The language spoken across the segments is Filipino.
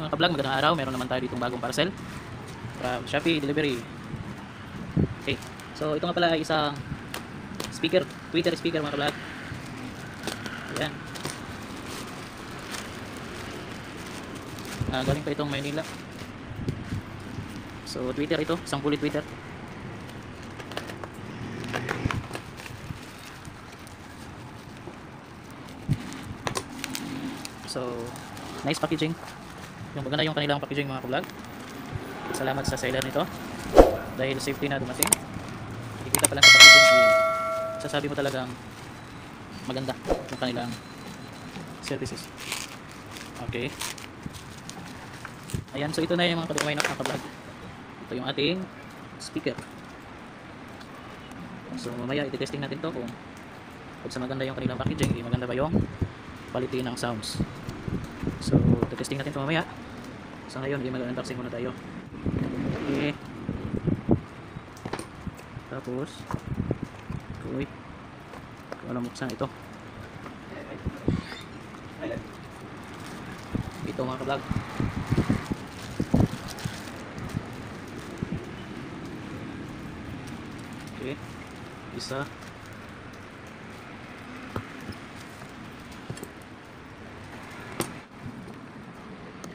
mga ka-vlog, magandang araw. Meron naman tayo ditong bagong parcel from Shopee Delivery. Okay, so ito nga pala ay isang speaker, Twitter speaker mga ka-vlog. Ayan. Galing pa itong Maynila. So Twitter ito, isang fully Twitter. So nice packaging. Yung maganda yung kanilang packaging mga ka-vlog. Salamat sa seller nito dahil safety na dumating. Nakikita pa lang sa packaging, sasabi mo talagang maganda yung kanilang services. Okay. Ayan, so ito na yung mga kadumay na ka-vlog. Ito yung ating speaker. So mamaya i-testing natin to kung sa maganda yung kanilang packaging, maganda ba yung quality ng sounds. So i-testing natin to mamaya. So ngayon mag-unboxing muna tayo. Okay. Tapos uy, wala buksan ito mga ka-vlog. Okay, isa.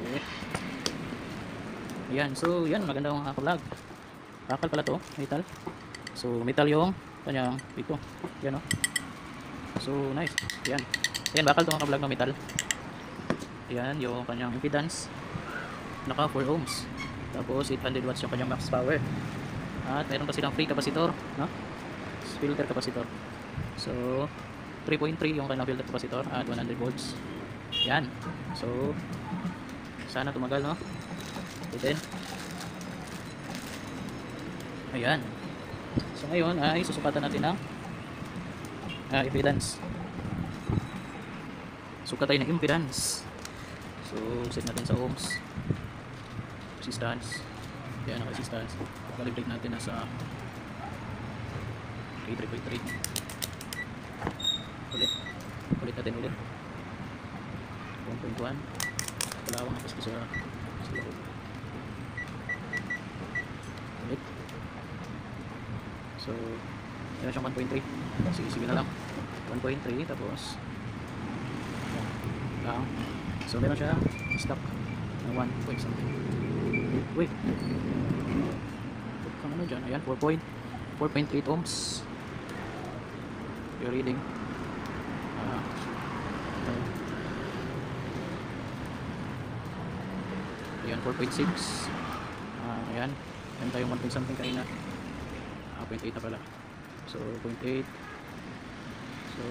Okay. Ayan, so yan, maganda mga ka-vlog. Bakal pala to, metal. So metal yung kanyang ito. Yan o. So nice. Yan. Yan, bakal to mga ka-vlog ng metal. Yan yung kanyang impedance. Naka 4 ohms. Tapos 800 watts yung kanyang max power. At meron pa silang free capacitor, no? Filter capacitor. So 3.3 yung kanyang filter capacitor at 100 volts. Yan. So sana tumagal, no? And then ayan. So ngayon ay susukatan natin ang impedance. Sukatan ng impedance. So set natin sa ohms. Resistance. Yan ang resistance. Calibrate natin na sa 3.3. Ulit natin ulit. 1.1. Palawang atas ko sa loob. Ulit. So yan siyang 1.3. Sige na lang. 1.3 tapos lang. So meron siya stock na 1 point something. Wait. Kung ano dyan? Ayan, 4.8 ohms. Your reading. Ayan, 4.6. Ayan. Ayan tayo 1 point something kanina. 0.8 na pala. So 0.8. So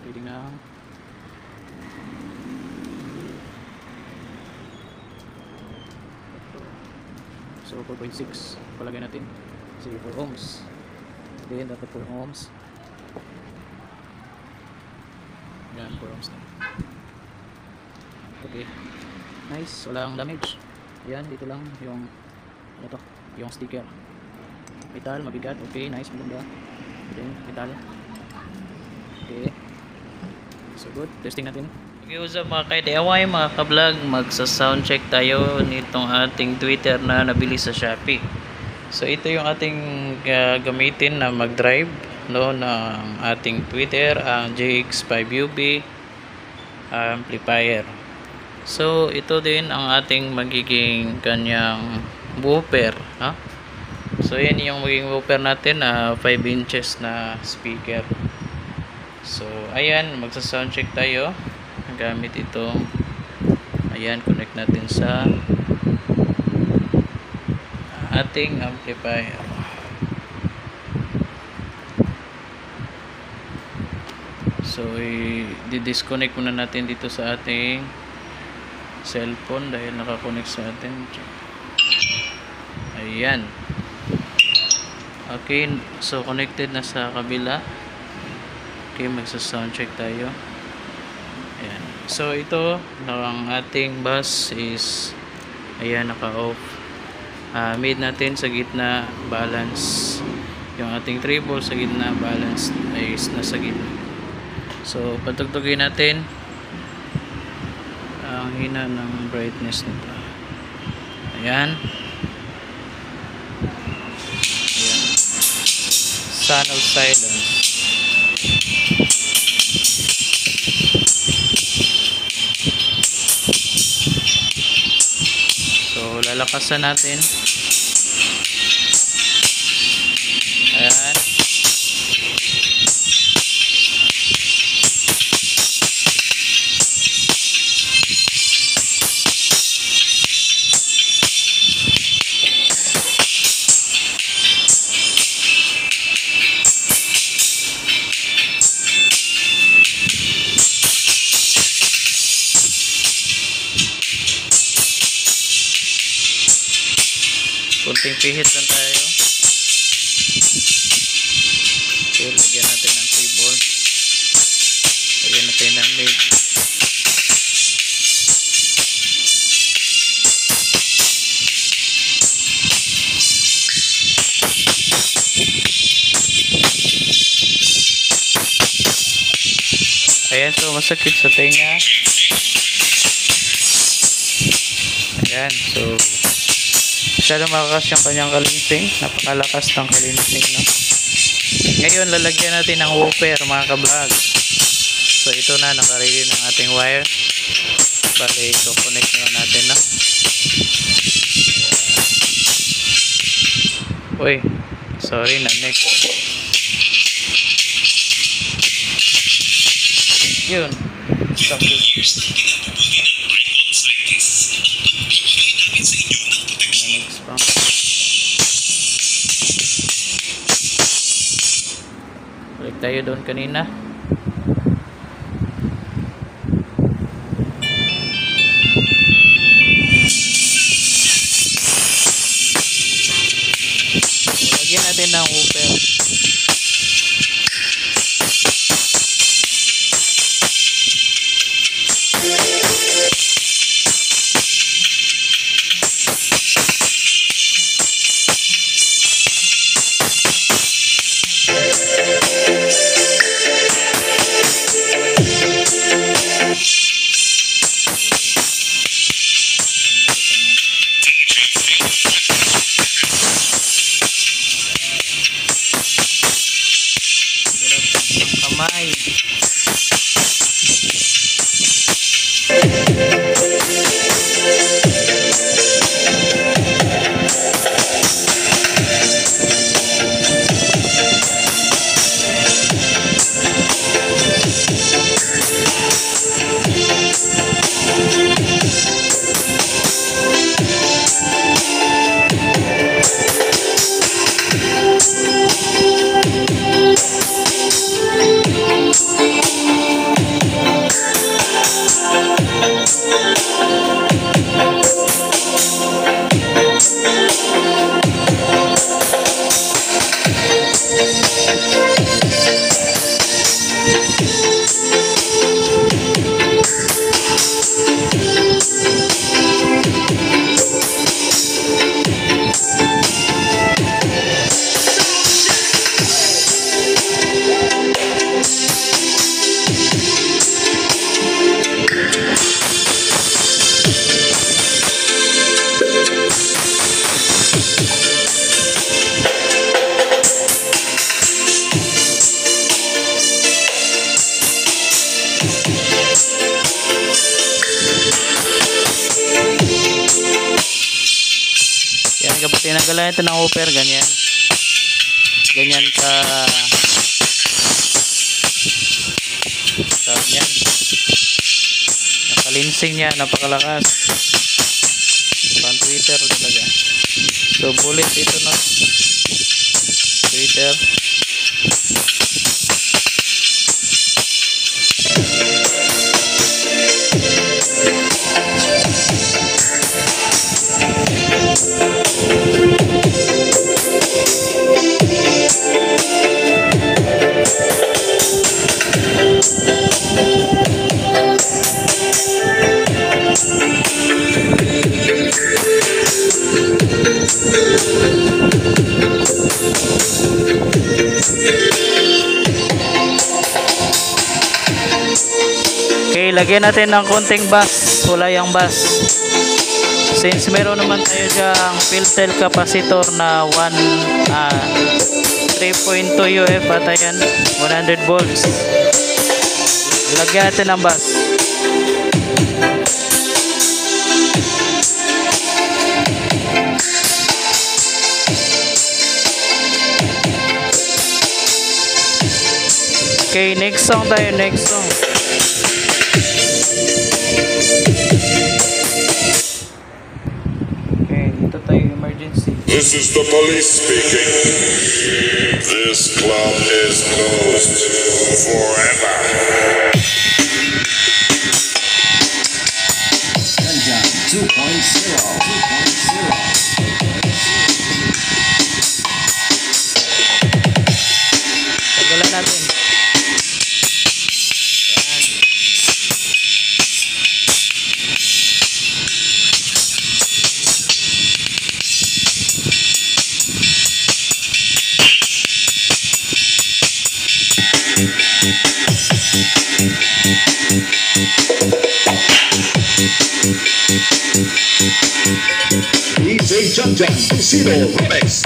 reading na. So 4.6 palagay natin. Sige, 4 ohms. Then dapat 4 ohms. Yan, 4 ohms na. Okay. Nice, walang damage. Yan, dito lang yung ano to, yung sticker. Metal, mabigat. Okay, nice, maganda. Then metal. Okay. So good, testing natin. Okay, what's up mga ka-DIY, mga ka-vlog, magsa-sound check tayo nitong ating Twitter na nabili sa Shopee. So ito yung ating gamitin na mag-drive, no, ng ating Twitter, ang JX5UB amplifier. So ito din ang ating magiging kanyang woofer, ha? So yan yung magiging woofer natin na 5 inches na speaker. So ayan, magsa-sound check tayo gamit ito. Ayan, connect natin sa ating amplifier. So i-disconnect muna natin dito sa ating cellphone dahil nakakonect sa atin. Ayan. Okay, so connected na sa kabila. Okay, magsa-sound check tayo. Ayan. So ito, ang ating bus is ayan, naka-off. Mid natin sa gitna, balance. Yung ating treble sa gitna, balance is nasa gitna. So patugtugin natin. Ang hina ng brightness nito. Ayan. Ayan. Son of Silence. So lalakasan natin. Ayan. Kunting pihit lang tayo. Okay, lagyan natin ng table. Lagyan natin ng lid. Ayan, so masakit sa tenga. Ayan, so masyadong malakas yung kanyang kalinsing. Napakalakas ng kalinsing, no? Ngayon lalagyan natin ng woofer, mga ka-vlog. So ito na, nakaready ng ating wire. Bale, ito connect na natin, no? Uy, sorry na, next. Yun, stop it. Next pa. Balik tayo doon kanina. Lagyan natin ng woofer. Kamay. Yan, kapag tinanggalan ito ng woofer, ganyan ka tawag yan, nakalinsing niya, napakalakas, pang tweeter talaga. So bullet ito, no, tweeter. Okay, lagyan natin ng konting bus. Wala yung bus. Since meron naman tayo dyang fill cell capacitor na 3.2 UF at ayan, 100 volts. Lagyan natin ng bus. Okay, next song tayo, next song. Okay, dito tayo emergency. This is the police speaking. This club is closed forever. Gunjam 2.0. Tagalan natin. DJ Jam Jam 2.0 Remix.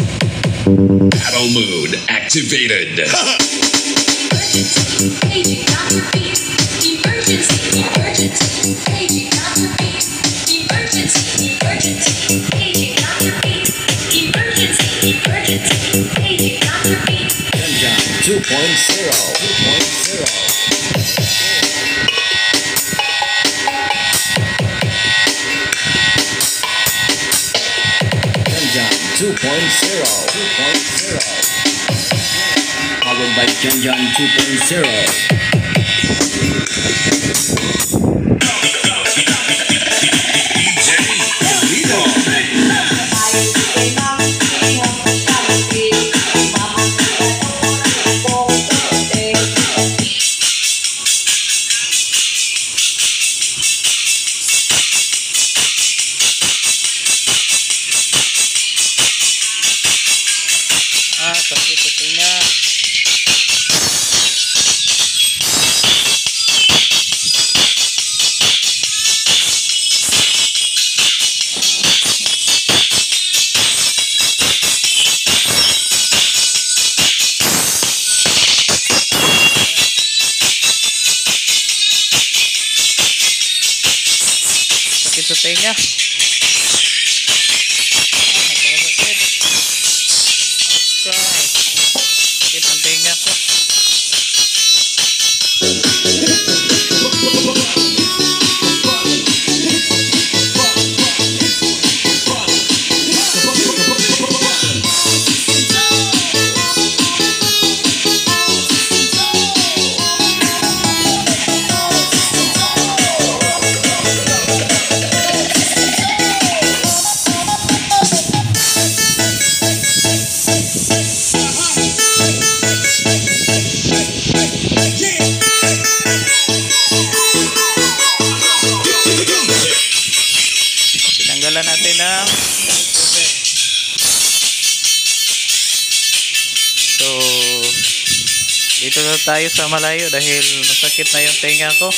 Battle mode activated. Emergency, paging on the beat. Emergency, emergency, paging on the beat. Emergency, emergency, paging on the beat. Emergency, emergency, paging on the beat. Gunjam 2.0. Gunjam 2.0. Powered by Gunjam 2.0. Kasi ito niya. Sakit sa tenga. Napakasakit. Okay. Sakit ang tenga ko. Tinanggalan natin ng so dito na tayo sa malayo dahil masakit na yung tenga ko.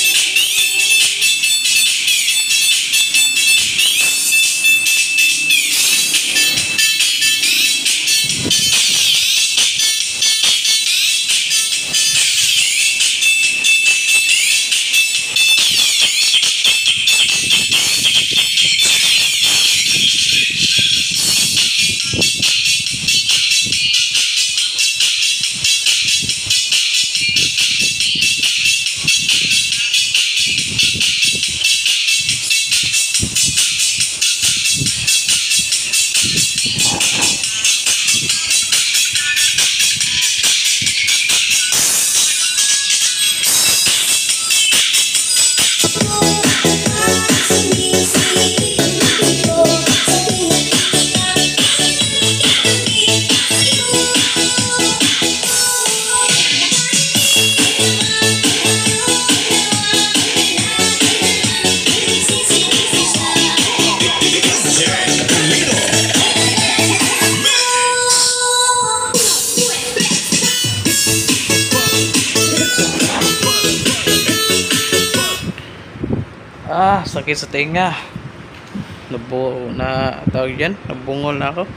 Sakit sa tenga. Tawag yan, nabungol na ako.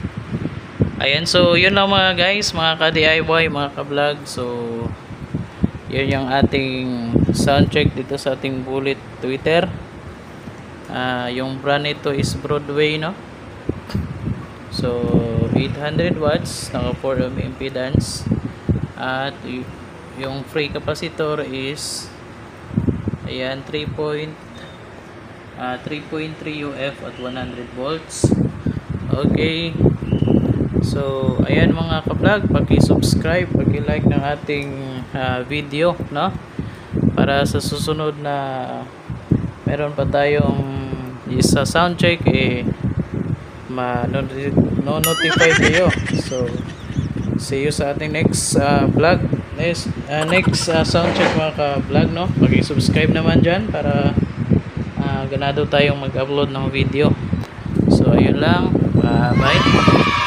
Ayan, so yun lang mga guys, mga ka-DIY, mga ka-vlog. So yun yung ating sound check dito sa ating Bullet Tweeter. Yung brand nito is Broadway, no? So 800 watts, naka 4 ohm impedance, at yung free capacitor is ayan 3.3 UF at 100 volts. Okay, so ayan mga ka-vlog, paki-subscribe, paki-like ng ating video, no, para sa susunod na meron pa tayong isa sound check, ma-notify kayo. So see you sa ating next vlog, next sound check mga ka-vlog, no. Paki-subscribe naman dyan para ganado tayong mag-upload ng video. So ayun lang, bye.